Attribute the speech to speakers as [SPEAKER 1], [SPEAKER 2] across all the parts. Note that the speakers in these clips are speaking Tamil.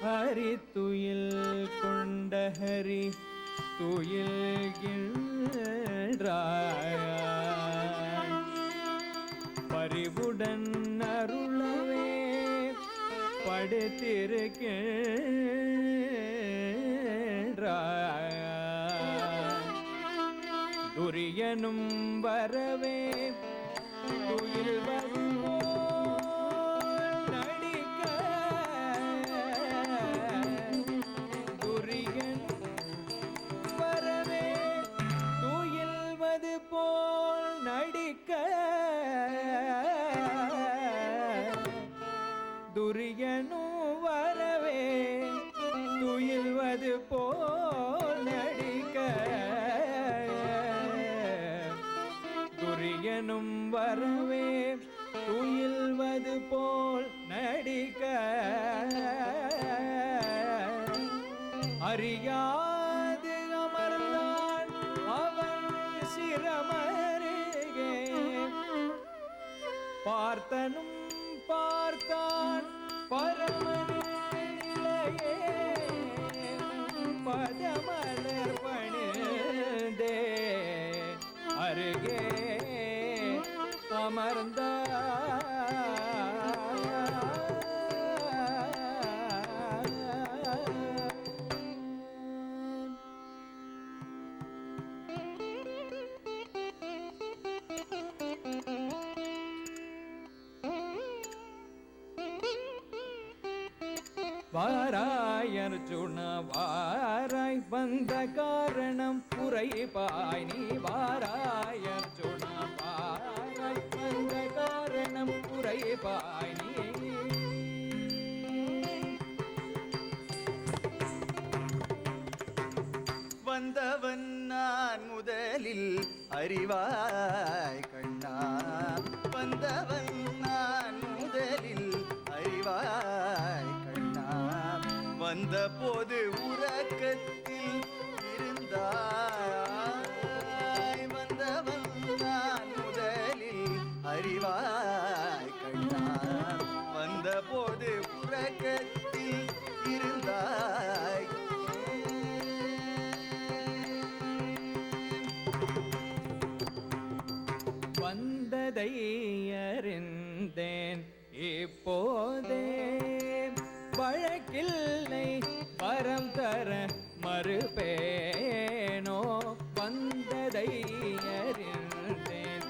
[SPEAKER 1] ஹரி துயில் கொண்ட ஹரி துயில்கின்றாய் பரிவுடன் அருளவே படுத்திருக்கின்றாய் துரியனும் வரவே துயில் நடிக்க துரியன் வரவே துயில்வது போல் நடிக்க துரியனும் வரவே துயில்வது போல் நடிக்க துரியனும் வரவே துயில்வது போல் நடிக்க அறியாது அமர்ந்தான் அவன் சிரமருகே பார்த்தனும் பார்த்தான் பரமனிலையே பதமலர் பணிந்தே அருகே அமர்ந்த வாராய் அர்ஜுனா வாராய் வந்த காரணம் புரைப்பாய் நீ வாராய் அர்ஜுனா வாராய் வந்த காரணம் புரைப்பாய் நீ
[SPEAKER 2] வந்தவன் நான் முதலில் அறிவாய் கண்ணா வந்தவன் நான் முதலில் அறிவாய் கண்ணா வந்த போது உறக்கத்தில் இருந்தாய் வந்தவன் நான் முதலில் அறிவாய் கண்ணா வந்த போது உறக்கத்தில் இருந்தாய்
[SPEAKER 1] வந்ததை அறிந்தேன் இப்போதே வழக்கில்லை வரம் தர மறுபேனோ வந்ததை அறிந்தேன்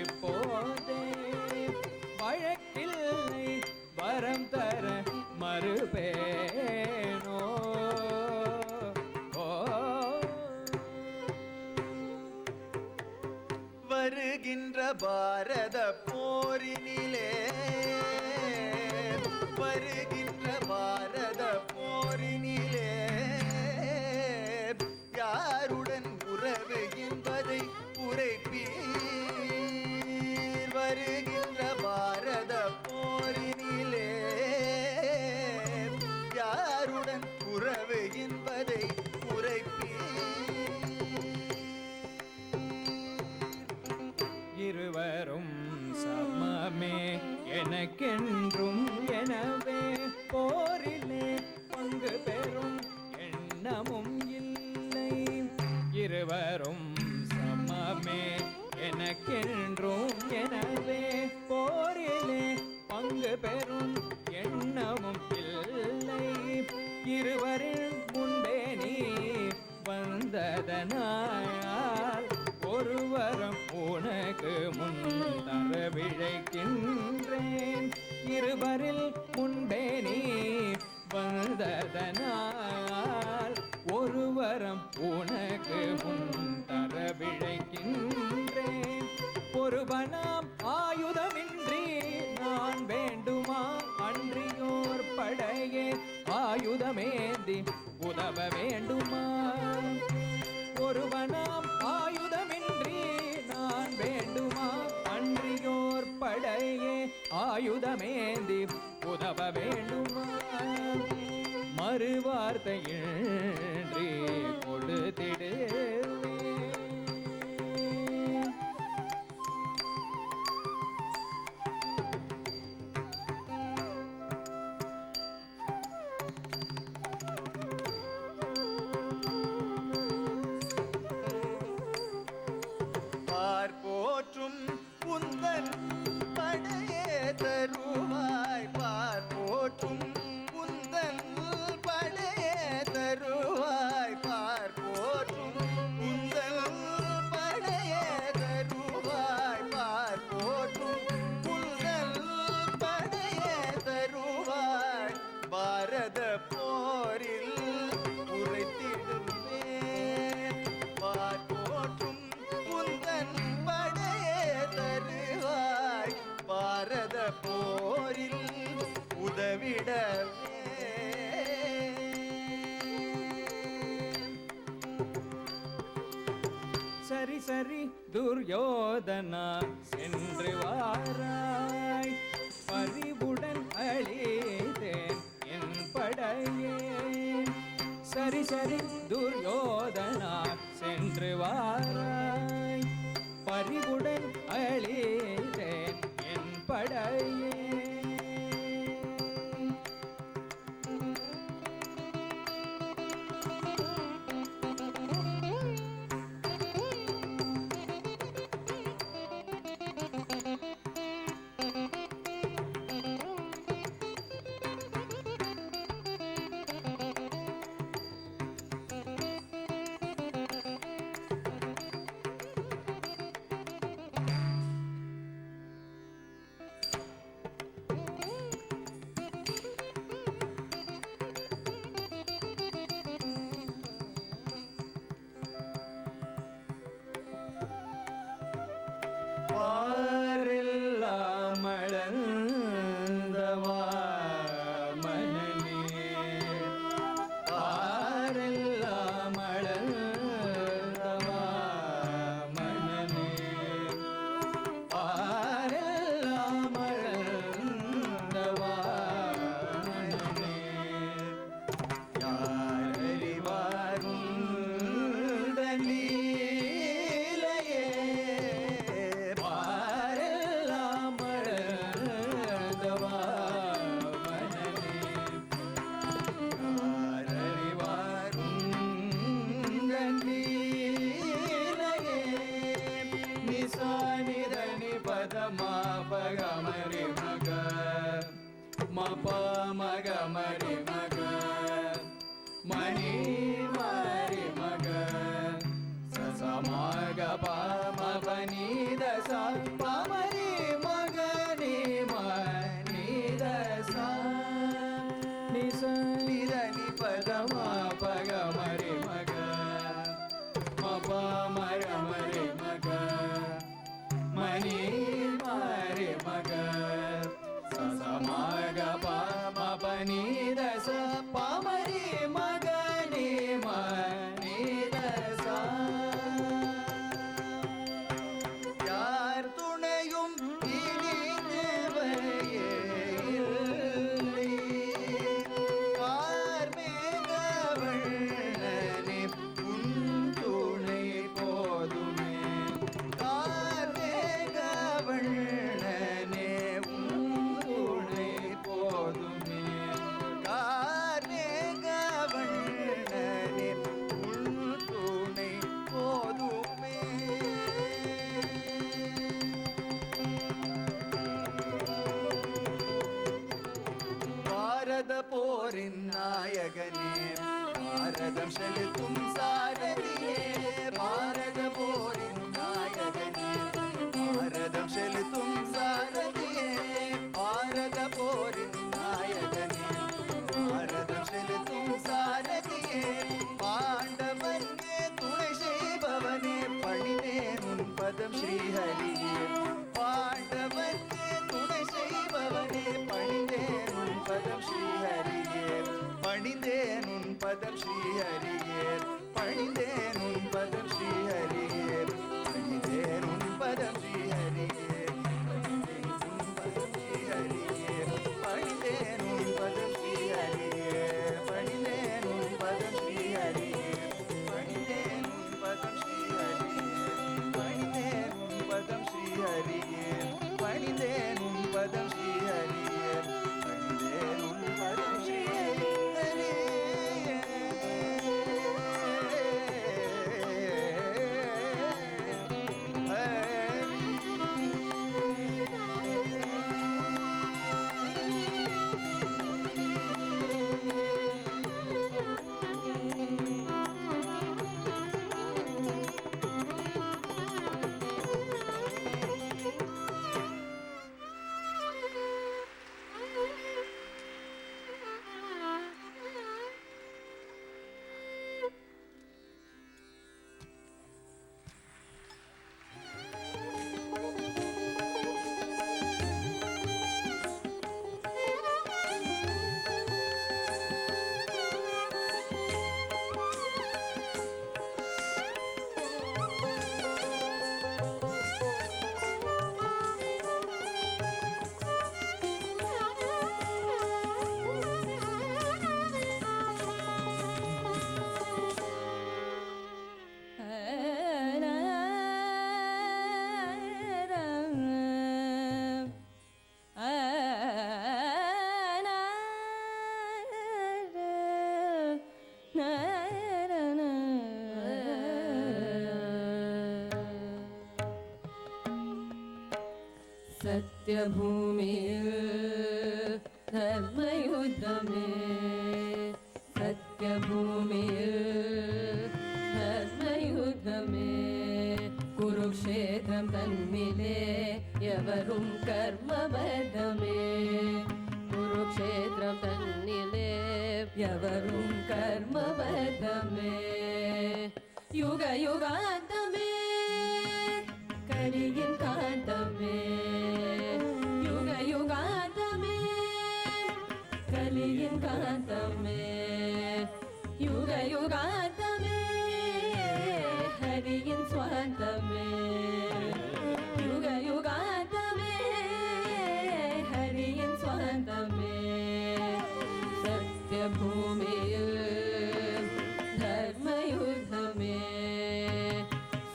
[SPEAKER 1] இப்போதே வழக்கில்லை வரம் தர மறுபேனோ
[SPEAKER 2] வருகின்ற பாரத போரினிலே வருகின்ற பாரத போரினிலே யாருடன் உறவு என்பதை உரைப்பீர் வருகின்ற பாரத போரினிலே யாருடன் உறவு என்பதை உரைப்பீர்
[SPEAKER 1] இருவரும் சமமே எனக்கென்றும் எனவே போரிலே பங்கு பெறும் எண்ணமும் இல்லை இருவரும் சமமே எனக்கென்றும் எனவே போரிலே பங்கு பெறும் எண்ணமும் இல்லை இருவரின் முன்பே நீ வந்ததனால் ஒருவரம் உனக்கு முன் தர விழைக்கின்றேன் இருவரில் முன்பே நீ வந்ததனால் ஒருவரம் உனக்கு முன் தர விழைக்கின்றேன் ஒருவனாம் ஆயுதமின்றி நான் வேண்டுமா அன்றியோர் படையே ஆயுதமேந்தி உதவ வேண்டுமா ஒருவனாம் ஆயுதமின்றி நான் வேண்டுமா அன்றியோர் படையே ஆயுதமேந்தி உதவ வேண்டுமா மறுவார்த்தையின்றி கொடுத்திடுவே
[SPEAKER 2] பாரத போரில் உரைத்திடுவே போற்றும் குந்தன் படையே தருவாய் பாரத போரில் உதவிடவே.
[SPEAKER 1] சரி சரி துர்யோதனா சென்று வாராய் பறிவுடன் அழித்தேன் என் படையே. சரி சரி துர்யோதனா சென்று வாராய் பறிவுடன் அழித்தேன் என் படையே. பாரெல்லாமளந்தவா மனநே பாரெல்லாமளந்தவா மனநே பாரெல்லாமளந்தவா மனநே. யாரறிவாரும் தலீலையே பாரெல்லாமளந்தவா மனநே. யாரறிவாரும் தலீலையே நிசானிதனி பதமா பகமரி மக மப மக மரி மக மணி மரி மக சசமக பமபனி தச பமரி மக நீ மணி தச நிச நிதனி பதமா பகமரி மக மப மர மரி மக மணி மரி மக சசமக பமபனி தச பமரி மக நீ மணி தச.
[SPEAKER 2] யார் துணையும் இனி தேவையே இல்லை கார்மேகவண்ணனே உன் துணை போதுமே கார்மேகவண்ணனே உன் துணை போதுமே கார்மேகவண்ணனே உன் துணை போதுமே. பாரத போரின் நாயகனே பாரதம் செலுத்தும் சாரதியே பாரத போரின் நாயகனே பாரதம் செலுத்தும் சாரதியே பாரத போரின் நாயகனே பாரதம் செலுத்தும் சாரதியே பாண்டவனே துணை செய்பவனே பணிந்தேன் உன் பதம் ஸ்ரீஹரியே பாண்டவனே துணை செய்பவனே பணிந்தேன் உன் பதம் ஸ்ரீஹரியே பணிந்தேன் உன் பதம் ஸ்ரீஹரியே பணிந்தேன் உன் பதம் ஸ்ரீஹரியே பணிந்தேன் உன் பதம் ஸ்ரீஹரியே பணிந்தேன் உன் பதம் ஸ்ரீஹரியே பணிந்தேன் உன் பதம் ஸ்ரீஹரியே பணிந்தேன் உன் பதம் ஸ்ரீஹரியே பணிந்தேன் உன் பதம் ஸ்ரீஹரியே பணிந்தேன் உன் பதம் ஸ்ரீஹரியே பணிந்தேன் உன் பதம் ஸ்ரீஹரியே.
[SPEAKER 3] सत्यभूमिः धर्मयुद्धमे सत्यभूमिः धर्मयुद्धमे कुरुक्षेत्रं तन्मिले यवरुं कर्मबद्धमे कुरुक्षेत्रं तन्निले यवरुं कर्मबद्धमे युग युगान्तमे कलियुग कान्तमे युग युगान्तमे कलियुग कान्तमे युग युगान्तमे हरियिन स्वान्तमे युग युगान्तमे हरियिन स्वान्तमे सत्यभूमिः धर्मयुद्धमे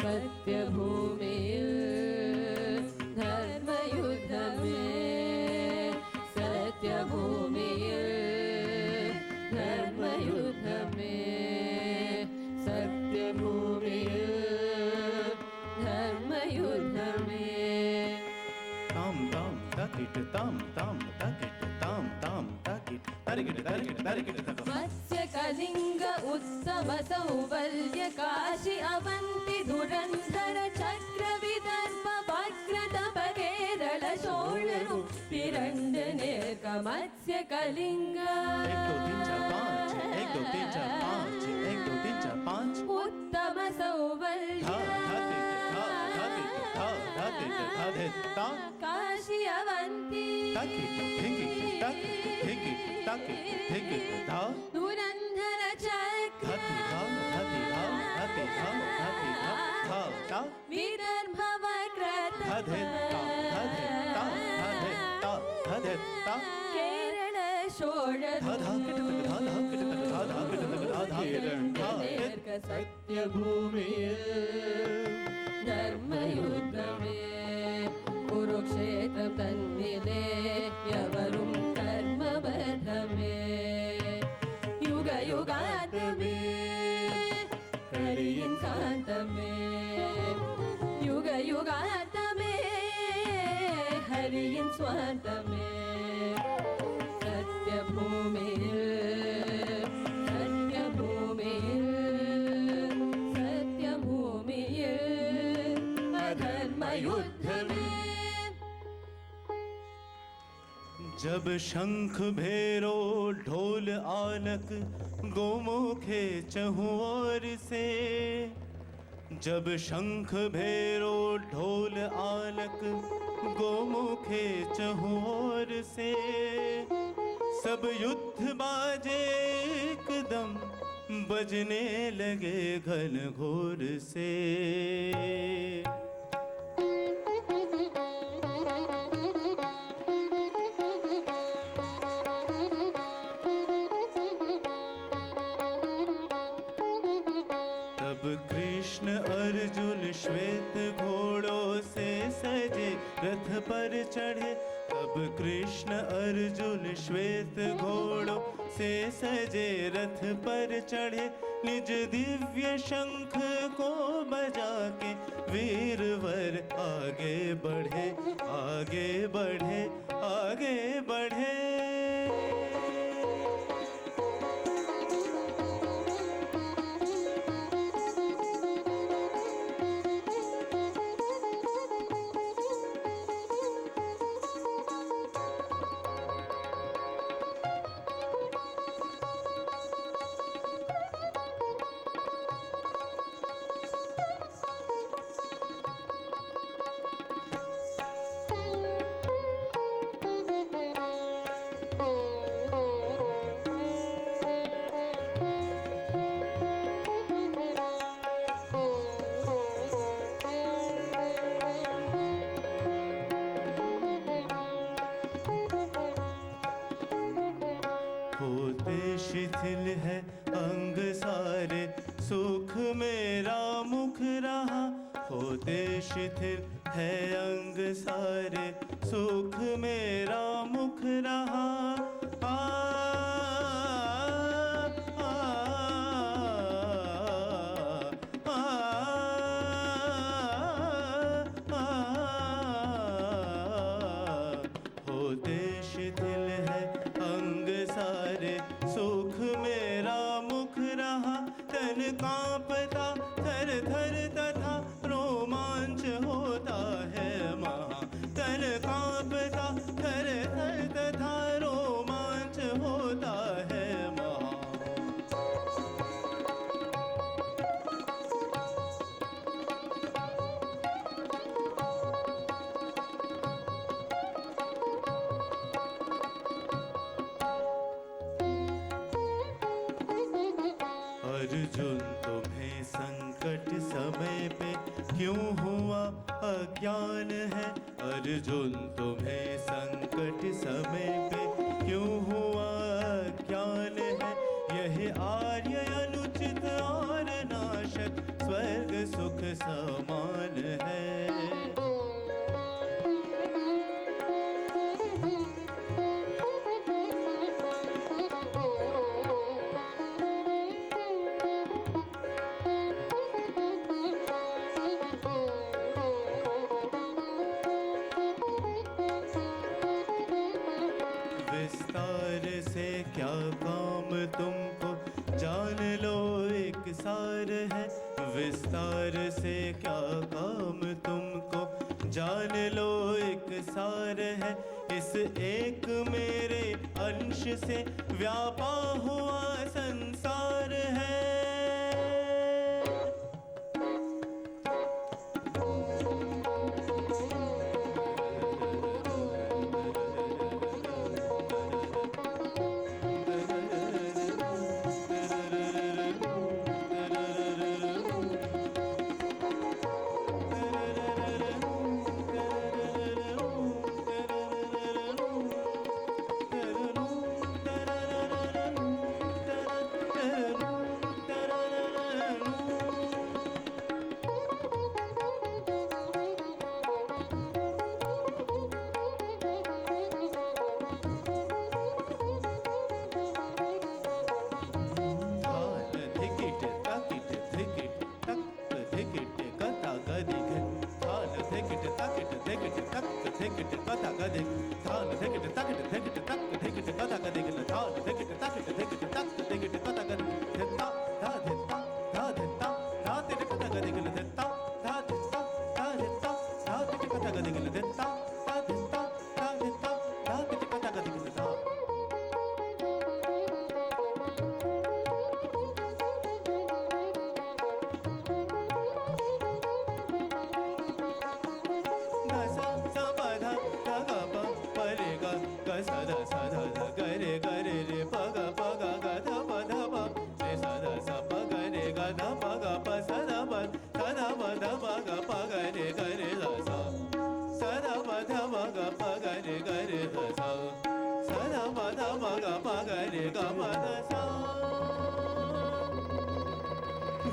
[SPEAKER 3] सत्यभूमिः धर्मयुद्धमे सत्यभूमिः धर्मयुद्धमे सत्यभूमिः धर्मयुद्धमे
[SPEAKER 2] ताम ताम ताकिट ताम ताम ताकिट ताम ताम ताकिट तारिकिट तारिकिट तारिकिट तक
[SPEAKER 3] मत्स्य कलिंग उत्तम सौबल्य काशी अवंति धुरंधर चक्र विदर्भ वक्रत केरल शोणनु पिरंडने का मत्स्य कलिंग
[SPEAKER 2] 1 2 3 4 5 1 2 3 4 5
[SPEAKER 3] उत्तम सौबल्य काशी अवंति धुरंधर चक्र विदर्भ वक्रत केरल सत्यभूमिः धर्मयुद्धमे कुरुक्षेत्रं तन्मिले यवरुं कर्मबद्धमे युग युगान्तमे कलियुग कान्तमे युग युगान्तमे हरियिन स्वान्तमे सत्यभूमिः सत्यभूमिः सत्यभूमिः अधर्मयुद्धमे
[SPEAKER 2] जब शंख भैरो ढोल आलक गोमुखे चहुँ ओर से जब शंख भैरो ढोल आलक गोमुखे चहुँ ओर से सब युद्ध बाजे एकदम बजने लगे घन घोर से तब कृष्ण अर्जुन श्वेत घोड़ों से सजे रथ पर चढ़े तब कृष्ण अर्जुन श्वेत घोड़ों से सजे रथ पर चढ़े निज दिव्य शंख को बजा के वीरवर आगे बढ़े आगे बढ़े आगे बढ़े शिथिल है अंग सारे सुख मेरा मुख रहा होते शिथिल है अंग सारे सुख मेरा मुख रहा आ, आ, आ, आ, आ, कांपता थर थर तथा रोमांच होता है महा। तन कांपता थर थर तथा रोमांच होता है महा। अर्जुन तुम्हें संकट समय पे क्यों हुआ अज्ञान है। अर्जुन तुम्हें संकट समय पे क्यों हुआ अज्ञान है। यह आर्य अनुचित और नाशक स्वर्ग सुख समान है। विस्तार से क्या काम तुमको जान लो एक सार है। विस्तार से क्या काम तुमको जान लो एक सार है। इस एक मेरे अंश से व्यापा हुआ संसार है।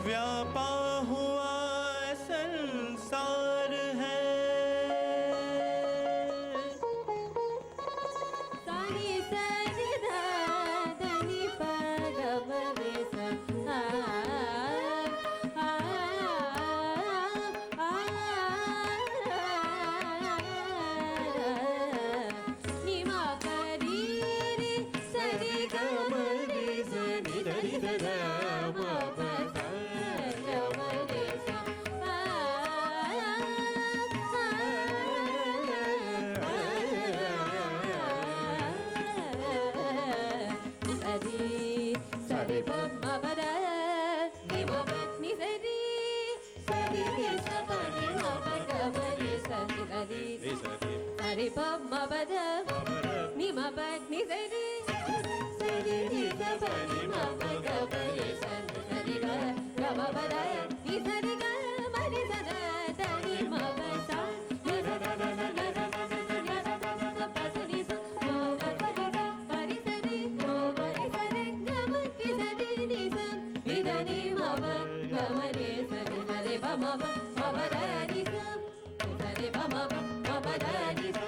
[SPEAKER 2] व्यापा हुआ संसार है।
[SPEAKER 3] सानी सनि धा धनि पद मरे सा निमा परी रे सनि ग मरे सनि धनि धा Sari pa ma pa da ni ma pa ni sa ni sari ni sa pa ni ma pa ga pa ni sa ni ga ga ma pa da ni sa ni ga ma ni sa da da ni ma pa sa ni sa da da da da da da da da da da pa sa ni sa ma pa sa ni sa pa ni sa ni ma pa ni sa ni ga ma ni sa ni sa ni da ni ma pa ga ma ni sa ni sa ni pa ma pa da ni sa sa ni pa ma pa da ni sa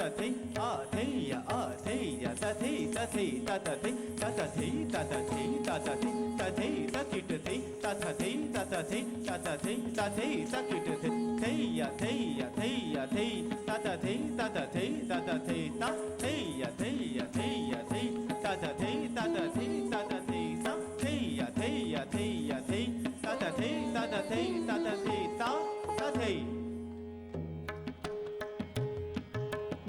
[SPEAKER 2] தததி ஆதேய ஆதேய ததி ததி தததி தததி தததி தததி ததி தகிட்டதி தததி தததி தததி ததி தகிட்டதி தேய தேய தேய தே தததி தததி தததி தேய தேய தேய தே தததி தததி தததி தேய தேய தேய தே தததி தததி தததி தததி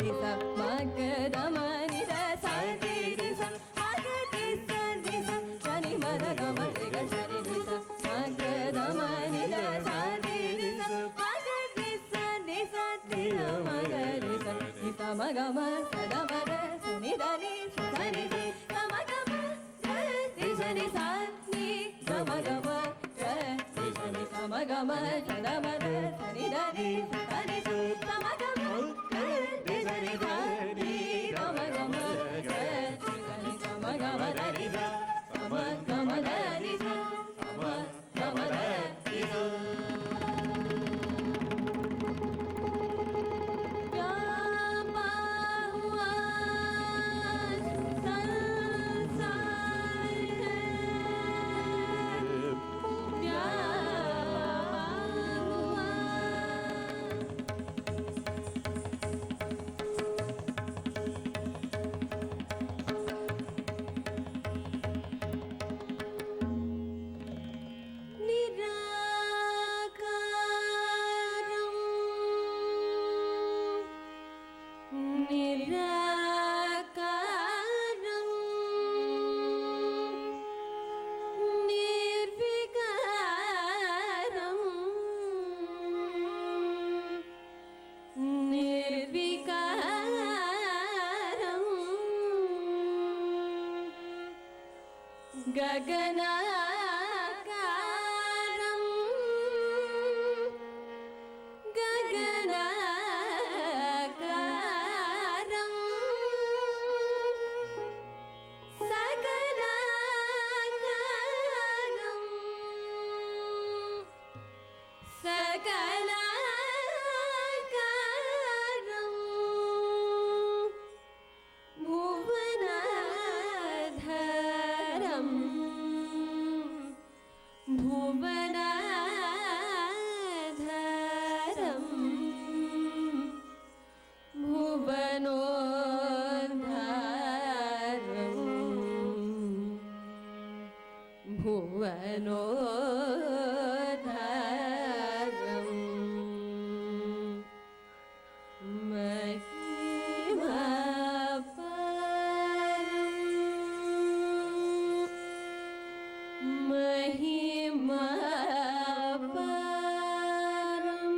[SPEAKER 3] Nisa magadama nida sadi nisa magadisa nisa shani madagama riga shani nisa magadama nida sadi nisa magadisa nisa nida magadisa nisa magama sada maga sunida nisa sani nisa magama nisa nisa nisa magama nisa nisa magama sada maga sunida nisa sani nisa magama Gaganakaram Gaganakaram Sakalakaram Sakalakaram Bhuvanadharam Bhuvanadharam Bhuvanodharam Bhuvanodharam Mahimaparam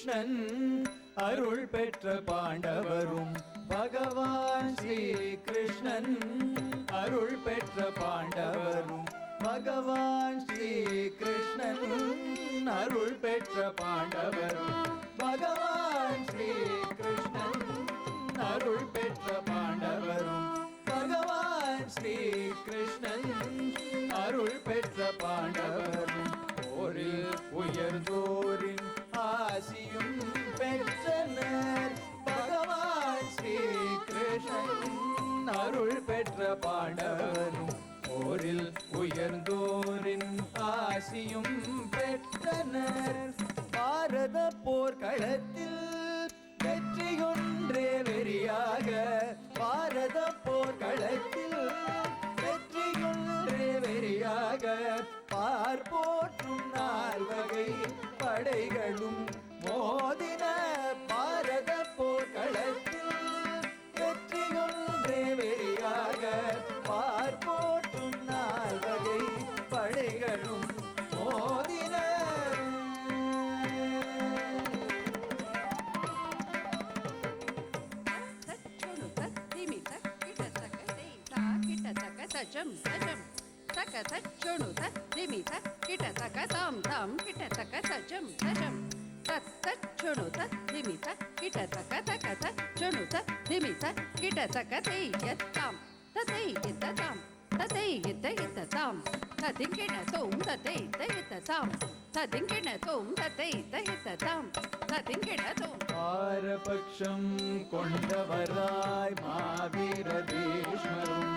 [SPEAKER 1] Krishnan அருள் பெற்ற பாண்டவரும் பகவான் ஸ்ரீ கிருஷ்ணன் அருள் பெற்ற பாண்டவரும் பகவான் ஸ்ரீ கிருஷ்ணன் அருள் பெற்ற பாண்டவரும் பகவான் ஸ்ரீ கிருஷ்ணன் அருள் பெற்ற பாண்டவரும் பகவான் ஸ்ரீ கிருஷ்ணன் அருள் பெற்ற பாண்டவரும் போரில் உயர்ந்தோரின் ஆசியும் பெற்றனர் பகவான் ஸ்ரீ கிருஷ்ணன் அருள் பெற்ற பாண்டவரும் போரில் உயர்ந்தோரின் ஆசியும் பெற்றனர் பாரத போர்க்களத்தில் வெற்றியொன்றே வெறியாக பாரத போர்க்களத்தில் வெற்றியொன்றே வெறியாக பார்ப்போற்றும் நால்வகை படைகளும் மோதின பாரத போர்க்களத்தில் வெற்றியொன்றே வெறியாக பார்ப்போற்றும் நால்வகை படைகளும் மோதின
[SPEAKER 4] சஜம் சஜம் தக தச்சொணு தத்திமி தக்கிட தக தாம் தாம் கிட்ட தக சஜம் சஜம் தச்சொணு தத்திமி தக்கிட தக தக தச்சொணு தத்திமி தக்கிட தக தெய்யத்தாம் ததை இத்ததாம் ததை இத்ததாம் ததிங்கின தோம் ததை தயத்ததாம் ததிங்கின தோம் ததை தயத்ததாம் ததிங்கின தோம்
[SPEAKER 1] பாரபக்ஷம் கொண்டவராய் மாவீர பீஷ்மரும்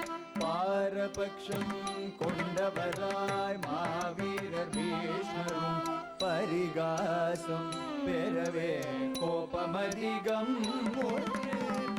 [SPEAKER 1] பாரபக்ஷம் கொண்டவராய் மாவீர பீஷ்மரும் பரிகாசம் பெறவே கோபமதிகம்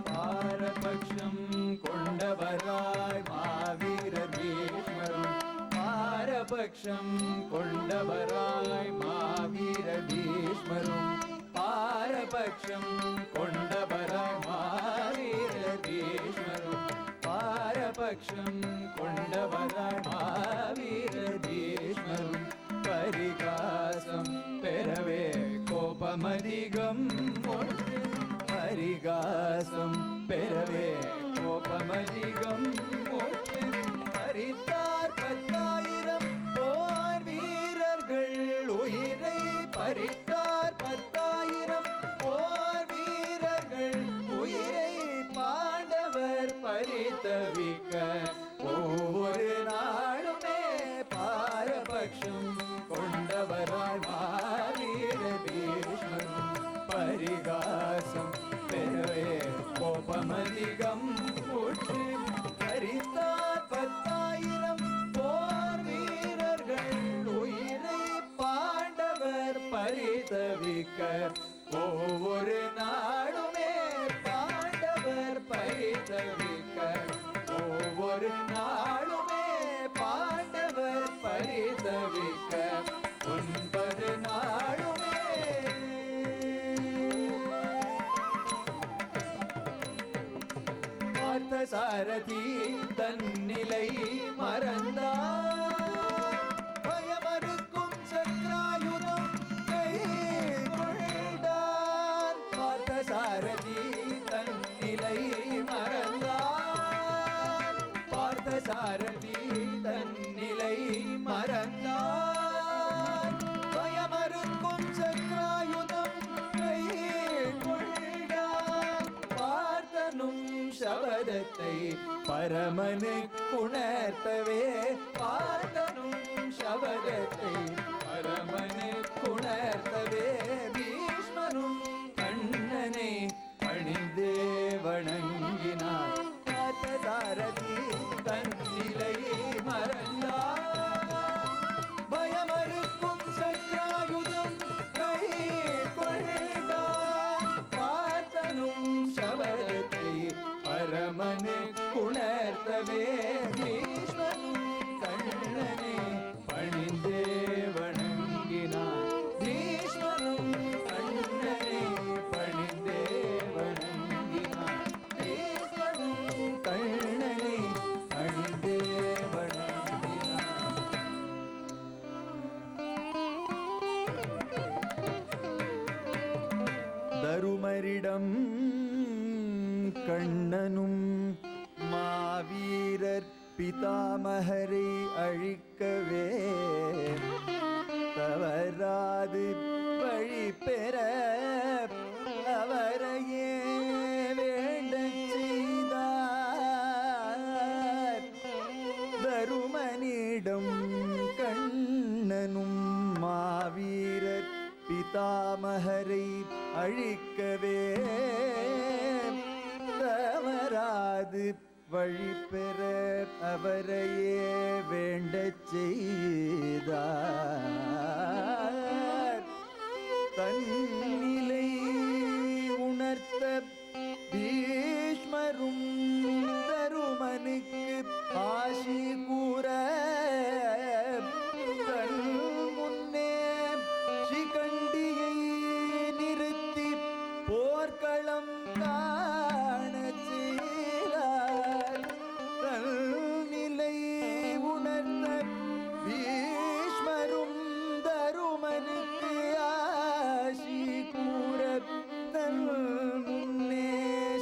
[SPEAKER 1] பாரபக்ஷம் கொண்டவராய் மாவீர பீஷ்மரும் பாரபக்ஷம் கொண்டவராய் மாவீர பீஷ்மரும் பாரபக்ஷம் கொண்டவராய் மாவீர பீஷ்மரும் பாரபக்ஷம் கொண்டவராய் மாவீர பீஷ்மரும் பரிகாசம் பெறவே கோபமதிகம் பரிகாசம் பெறவே கோபமதிகம் பறித்தார் 10,000 போர் வீரர்கள் உயிரை பறித்தார் 10,000 போர் வீரர்கள் உயிரை பாண்டவர் பரிதவிக்க ஒவ்வொரு நாளுமே பாரபக்ஷம் கொண்டவராய் மாவீர பீஷ்மரும் பரிகாசம் பெறவே கோபமதிகம் ஊற்று பறித்தார் 10,000 போர் வீரர்கள் உயிரை பாண்டவர் பரிதவிக்க ஒவ்வொரு நாளுமே பாண்டவர் பரிதவிக்க ஒவ்வொரு நாளுமே பாண்டவர் பரிதவிக்க 9 நாளுமே பார்த்த சாரதி தன்னிலை மறந்தார் பயமறுக்கும் சக்ராயுதம் கை கொண்டார் பார்த்த சாரதி தன்னிலை மறந்தார் பார்த்த சாரதி தன்னிலை மறந்தார் பயமறுக்கும் சக்ராயுதம் கை கொண்டார் பார்த்தனும் சபதத்தை பரமனுக்குணர்த்தவே பார்த்தனும் சபதத்தை பரமனுக்குணர்த்தவே பீஷ்மரும் கண்ணனை பணிந்தே வணங்கினார் பார்த்தசாரதி தன்னிலையை மறந்தார் பயமறுக்கும் சக்ராயுதம் கை கொண்டார் பார்த்தனும் சபதத்தை பரமனுக்குணர்த்தவே பீஷ்மரும் கண்ணனை பணிந்தே வணங்கினார் பீஷ்மரும் கண்ணனை பணிந்தே வணங்கினார் பீஷ்மரும் கண்ணனும் மாவீரர் பிதாமகரை அழிக்கவே தவறாது வழி பெற அவரையே வேண்டச் செய்தார். தருமனிடம் கண்ணனும் மாவீரர் பிதாமகரை அழிக்கவே தவறாது வழி பெற அவரையே வேண்டச் செய்தார். தன்னிலை உணர்த்த பீஷ்மரும் தருமனுக்கு ஆசி கூற தன் முன்னே சிகண்டியை நிறுத்தி போர்க்களம் காண செய்தார். தன்னிலை உணர்ந்த பீஷ்மரும் தருமனுக்கு ஆசி கூற தன் முன்னே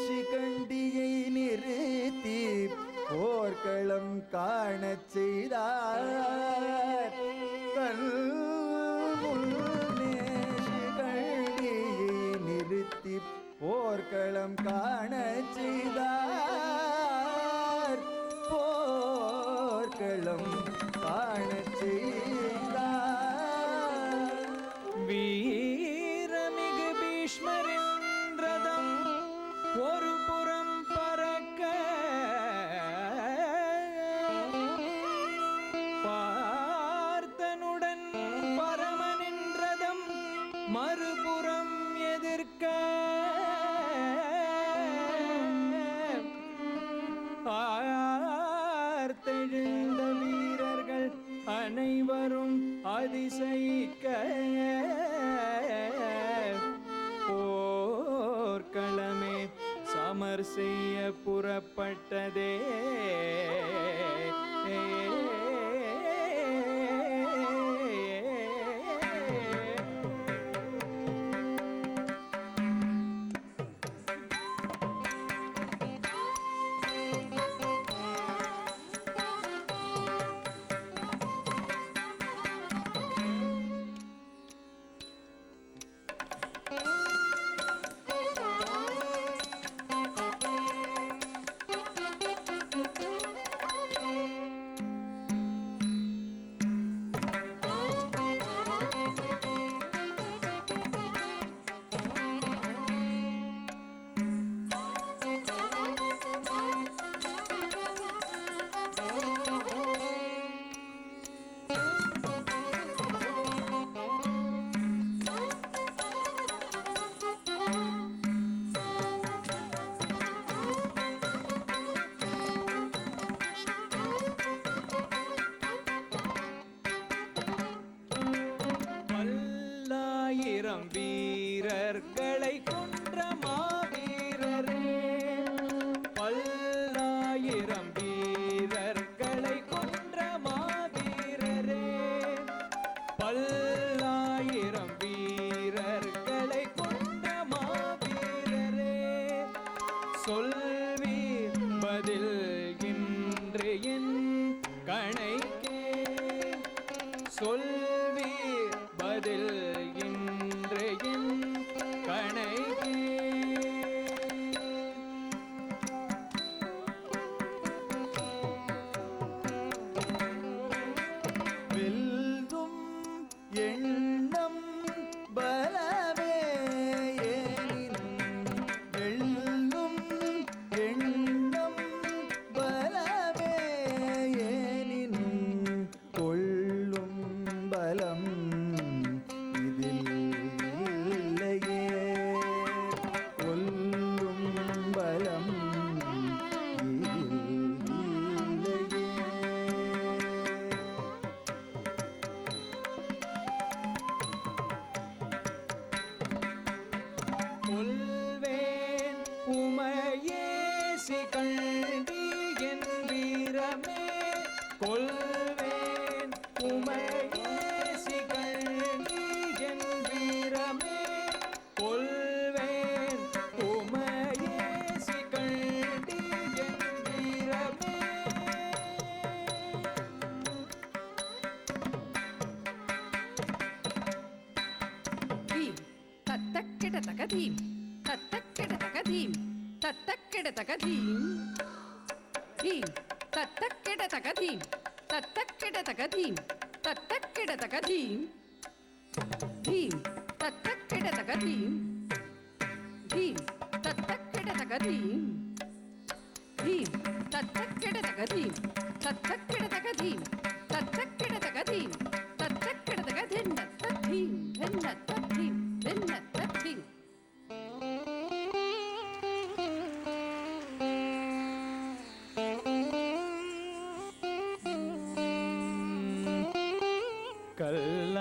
[SPEAKER 1] சிகண்டியை நிறுத்தி போர்க்களம் காணச் செய்தார். தன் முன்னே சிகண்டியை நிறுத்தி போர்க்களம் காணச் செய்தார். போர்க்களம் காணச் செய்தார்.
[SPEAKER 5] வீரமிகு பீஷ்மரின் ரதம் ஒரு புறம் பறக்க பார்த்தனுடன் பரமனின் ரதம் மறுபுறம் எதிர்க்க ஆர்த்தெழுந்த வீரர்கள் அனைவரும் அதிசயிக்க போர்க்களமே சமர் செய்ய புறப்பட்டதே. பல்லாயிரம் வீரர்களை கொன்ற மாவீரரே, பல்லாயிரம் வீரர்களை கொன்ற மாவீரரே, பல்லாயிரம் வீரர்களை கொன்ற மாவீரரே, சொல்வீர் பதில் இன்று என் கணைக்கே, சொல்வீர் பதில் இன்று என் கணைக்கே.
[SPEAKER 1] வெல்லும் எண்ணம் பலமே எனினும் வெல்லும் எண்ணம் பலமே எனினும் கொள்ளும் பலம் இதில் இல்லையே, கொல்லும் பலம் இதில் இல்லையே.
[SPEAKER 5] கொல்வேன் உமையே சிகண்டி என் வீரமே, கொல்வேன் உமையே சிகண்டி என் வீரமே, கொல்வேன் உமையே சிகண்டி
[SPEAKER 4] தகதீம் தத்தக்கிட தகதீம் தத்தக்கிட தகதீம் தீம் தத்தக்கிட தகதீம் தத்தக்கிட தகதீம் தத்தக்கிட தகதீம் தீம் தத்தக்கிட தகதீம் தீம் தத்தக்கிட தகதீம் தீம் தத்தக்கிட தகதீம் தத்தக்கிட தகதீம் தத்தக்கிட தகதீம் தத்தக்கிட தகதின் தத்தீம் தென்ன தத்தீம் தென்ன தத்தீம்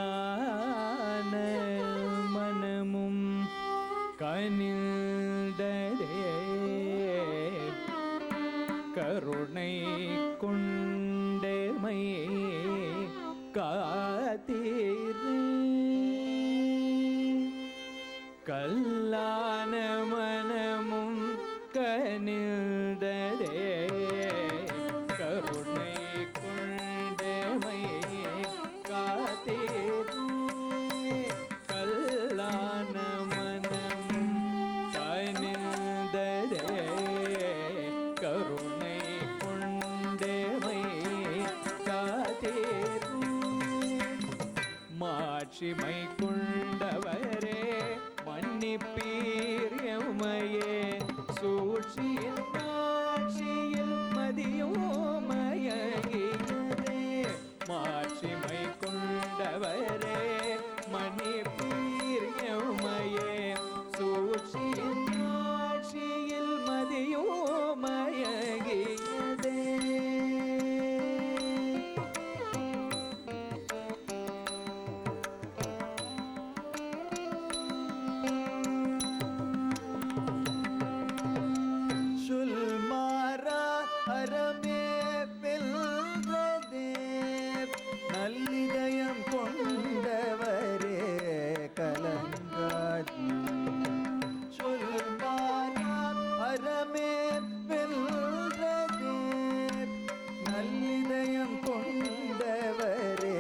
[SPEAKER 5] கல்லான மனமும் கனிந்ததே கருணை கொண்டமை காத்தீரு கல்லான மனமும் கனிந்ததே கருணை கொண்டமை காத்தீரு கல்லான மனமும் கனிந்ததே கருணை கொண்டமை காத்தீரு மாட்சிமை கொண்டவரே மன்னிப்பீரியமையே சூழ்ச்சியில் மாட்சியில் மதியோமயகினதே மாட்சிமை கொண்டவரே மன்னிப்பீரியமையே சூழ்ச்சியில் மாட்சியில் மதியோமயகினதே
[SPEAKER 1] சொல்மாறா அறமே வெல்வதே நல்லிதயம் கொண்டவரே கலங்காதி சொல்மாறா அறமே வெல்வதே நல்லிதயம் கொண்டவரே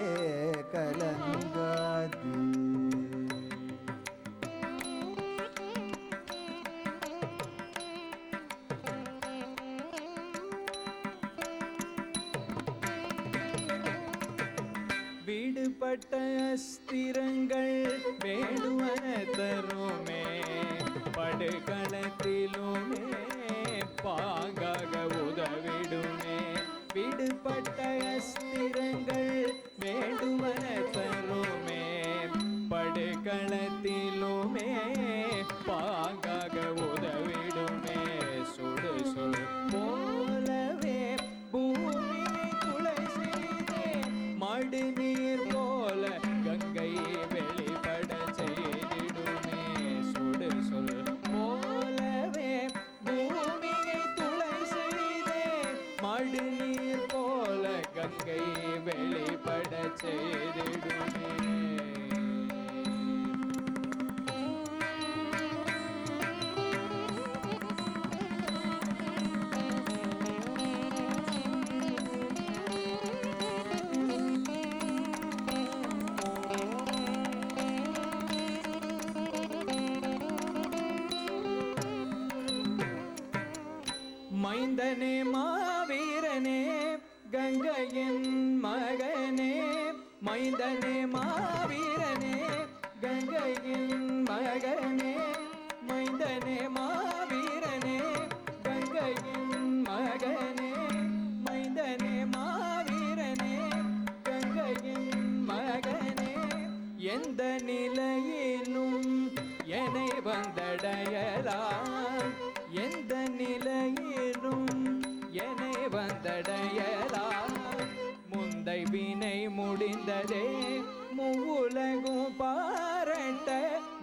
[SPEAKER 1] கலங்காதி
[SPEAKER 5] விடுபட்ட அஸ்திரங்கள் வேண்டுவன தருமே படுகளத்திலுமே பாங்காக உதவிடுமே விடுபட்ட அஸ்திரங்கள் வேண்டுவன தருமே படுகளத்திலுமே பாங்காக உதவிடுமே சுடு சொல் போலவே பூமியை குலை செய்தே மடு நீர் போல கங்கை வெளிப்பட செய்திடுமே சுடு சொல் போலவே பூமியை துளை செய்தே மடு நீர் போல கங்கை வெளிப்பட செய்திடுமே மைந்தனே மாவீரனே கங்கையின் மகனே மைந்தனே மாவீரனே கங்கையின் மகனே மைந்தனே மாவீரனே கங்கையின் மகனே மைந்தனே மாவீரனே கங்கையின் மகனே எந்த நிலையிலும் என்னை வந்தடையலாம் எந்த நிலையிலும் என்னை வந்தடையலாம் முந்தை வினை முடிந்ததே மூவுலகும் பாரட்ட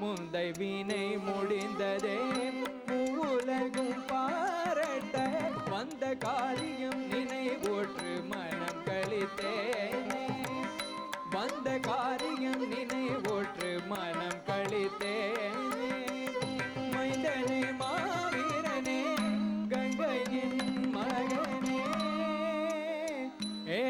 [SPEAKER 5] முந்தை வினை முடிந்ததே மூவுலகும் பாரட்ட வந்த காரியம் நினைவூற்று மனம் கழித்தேனே வந்த காரியம் நினைவூற்று மனம் கழித்தேனே மைந்தனே மாவீரனே கங்கையின் மகனே ஏ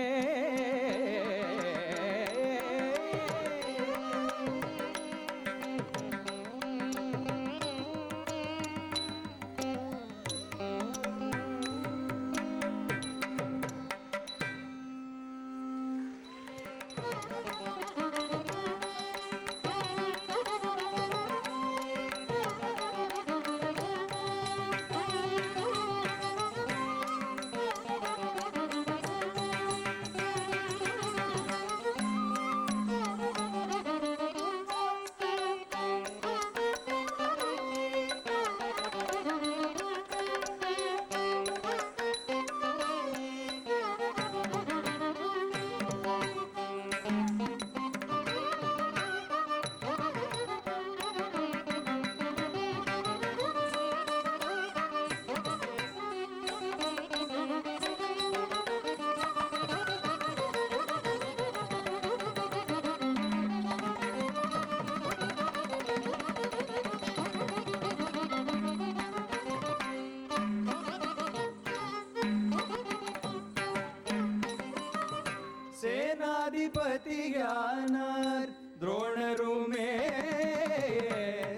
[SPEAKER 5] சேனாதிபதியானார் துரோணருமே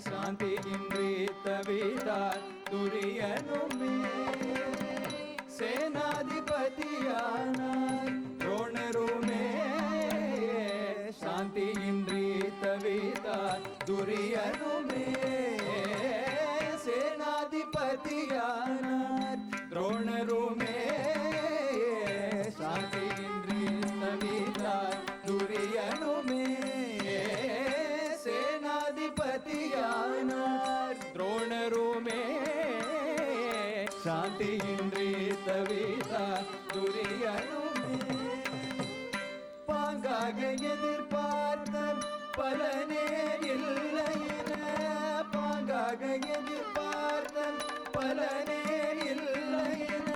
[SPEAKER 5] சாந்தியின்றி தவித்தார் துரியனுமே சேனாதிபதியானார் துரோணருமே சாந்தியின்றி தவித்தார் துரியனுமே சேனாதிபதியானார் துரோணருமே சாந்தியின்றி தவித்தார் துரியனுமே சேனாதிபதியானார் துரோணருமே சாந்தியின்றி தவித்தார் துரியனுமே பாங்காக எதிர்பார்த்த பலனே இல்லை என பாங்காக எதிர்பார்த்த பலனே இல்லை என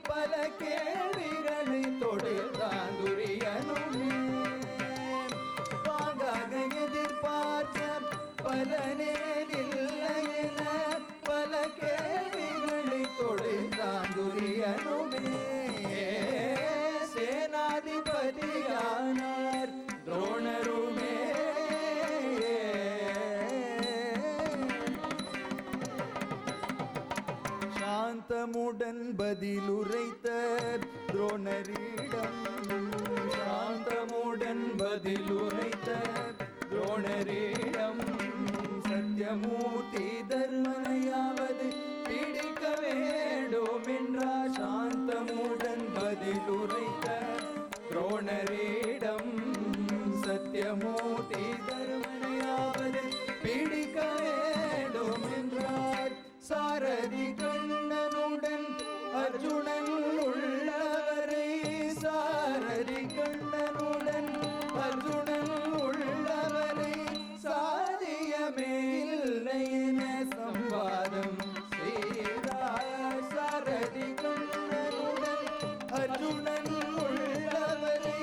[SPEAKER 5] பல கேள்விகளை தொடுத்தான் துரியனுமே பாங்காக எதிர்பார்த்த பலனே இல்லை என பல கேள்விகளை தொடுத்தான் துரியனுமே சேனாதிபதியானார் துரோணருமே
[SPEAKER 1] சாந்தமுடன் பதிலுரைத்த துரோணரிடம்
[SPEAKER 5] சாந்தமுடன் பதிலுரைத்த துரோணரிடம் சத்யமூர்த்தி தர்மனையாவது பிடிக்க வேண்டும் என்றார் சாந்தமுடன் பதிலுரைத்த துரோணரிடம் சத்யமூர்த்தி தர்மனையாவது பிடிக்க வேண்டும் என்றார் சாரதி கண்ணனுடன் அர்ஜுனன் உள்ளவரை சாரதி கண்ணனுடன் அர்ஜுனன் உள்ளவரை சாதியமே இல்லை என சம்வாதம் செய்தார் சாரதி கண்ணனுடன் அர்ஜுனன் உள்ளவரை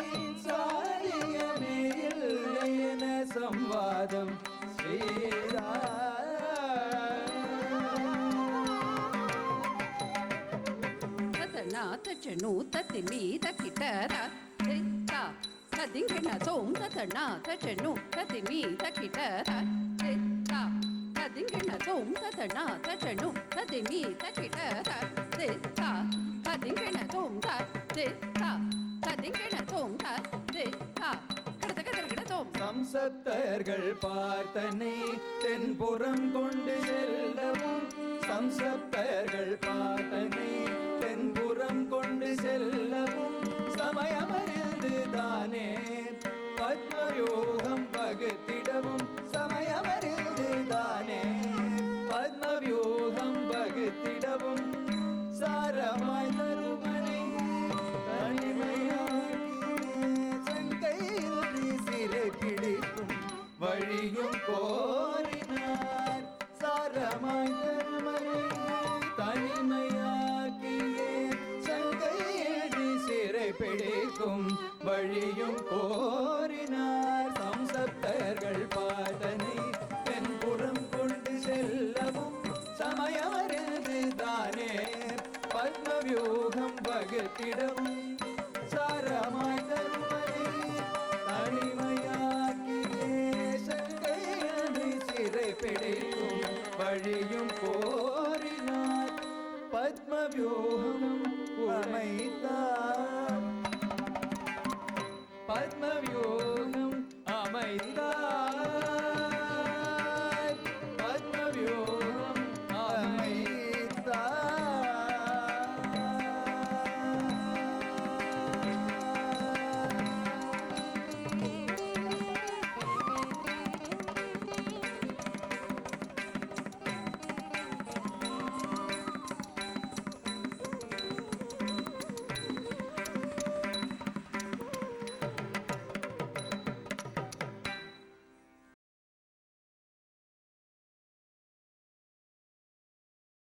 [SPEAKER 5] சாதியமே இல்லை என சம்வாதம் செய்தார்
[SPEAKER 4] தச்சனு தத்திமி தக்கிட்டர தா ததிங்கன சோம் தத்தனா தச்சனு தத்திமி தக்கிட்டர தா ததிங்கன சோம் தத்தனா தச்சனு தத்திமி தக்கிட்டர தா ததிங்கன சோம் தா ததிங்கன சோம் தா கடதகடகட சோம்
[SPEAKER 5] சம்சப்தர்கள் பார்த்தனை தென்புறம் கொண்டு செல்லவும் சம்சப்தர்கள் பார்த்தனை தென்புறம் கொண்டு செல்லவும் சமயமறிந்து தானே பத்மவியூகம் வகுத்திடவும் சமயமறிந்து தானே பத்மவியூகம் வகுத்திடவும் சாரமாய் தருமனை
[SPEAKER 1] சங்கையில் சிறை பிடிக்கும்
[SPEAKER 5] வழியும் கோரினார் சாரமாய் தருமனை தனிமையாக்கியே சங்கையடி சிறை பிடிக்கும் வழியும் கோரினார் சம்சப்தர்கள் பாதனை தென்புறம் கொண்டு செல்லவும் சமயமறிந்து தானே பத்மவியூகம் வகுத்திடவும் சாரமாய் தருமனை தனிமையாக்கியே சங்கையடி சிறை பிடிக்கும் வழியும் கோரினார் பத்மவியூகம் அமைத்தார் பத்மவியூகம்